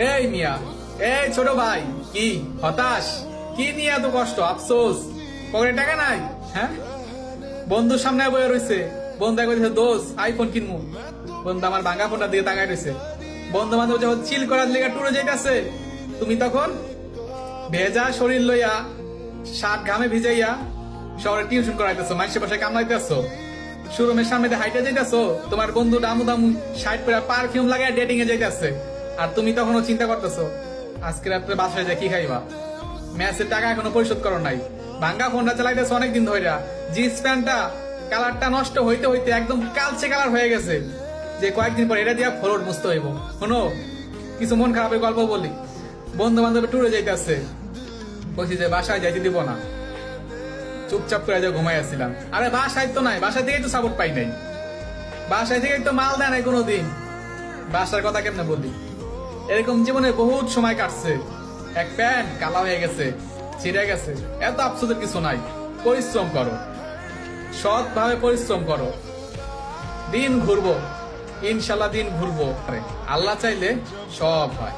এই মিয়া, এই ছোট ভাই, কি হতাশ? কি নিয়ে এত কষ্ট, আফসোস? পকেটে টাকা নাই? হ্যাঁ, বন্ধুর সামনে বয়ে রয়েছে, বন্ধু কইছে দোষ আইফোন কিনবো, বন্ধু আমার ভাঙা ফোনটা দিয়ে তাকাই রয়েছে। বন্ধু বান্ধব যখন চিল করার লেগে টুরে যাইতেছে, তুমি তখন ভেজা শরীর লইয়া, শার্ট ঘামে ভিজাইয়া শহরে টিউশন করাইতেছো, মানুষের বাসায় কামলাইতেছো, শোরুমের সামনে দিয়ে হাইটে যাইতেছো, তোমার বন্ধু দামু দামু শার্ট পরে পারফিউম লাগায় ডেটিং এ যাইতেছে, আর তুমি তখনও চিন্তা করতেছো আজকে রাত্রে বাসায় যা কি খাইবা। ম্যাচের টাকা এখনো পরিশোধ করো নাই, ভাঙ্গা ফোনটা চালাইতেছো অনেকদিন ধরে, জিন্স প্যান্টটা কালারটা নষ্ট হইতে হইতে একদম কালচে কালার হয়ে গেছে, যে কয়েকদিন পর এটা দিয়া ফ্লোর মুছতে হইব। শোনো, কিছু মন খারাপের গল্প বলি। বন্ধু বান্ধব টুরে যাইতেছে, বলছি যে বাসায় যাইতে দিব না, চুপচাপ করে যা ঘুমাই আসছিলাম। আরে বাসায় তো নাই, বাসায় থেকেই তো সাপোর্ট পাই নাই, বাসায় থেকে তো মাল দেয় নাই কোনোদিন, বাসার কথা কেমনে বলি। এরকম জীবনে বহুত সময় কাটছে, এক প্যান্ট কালা হয়ে গেছে, ছিঁড়ে গেছে, এত আফসোসের কিছু নাই। পরিশ্রম করো, সৎ ভাবে পরিশ্রম করো, দিন ঘুরবো, ইনশাল্লাহ দিন ঘুরবো, আল্লাহ চাইলে সব হয়।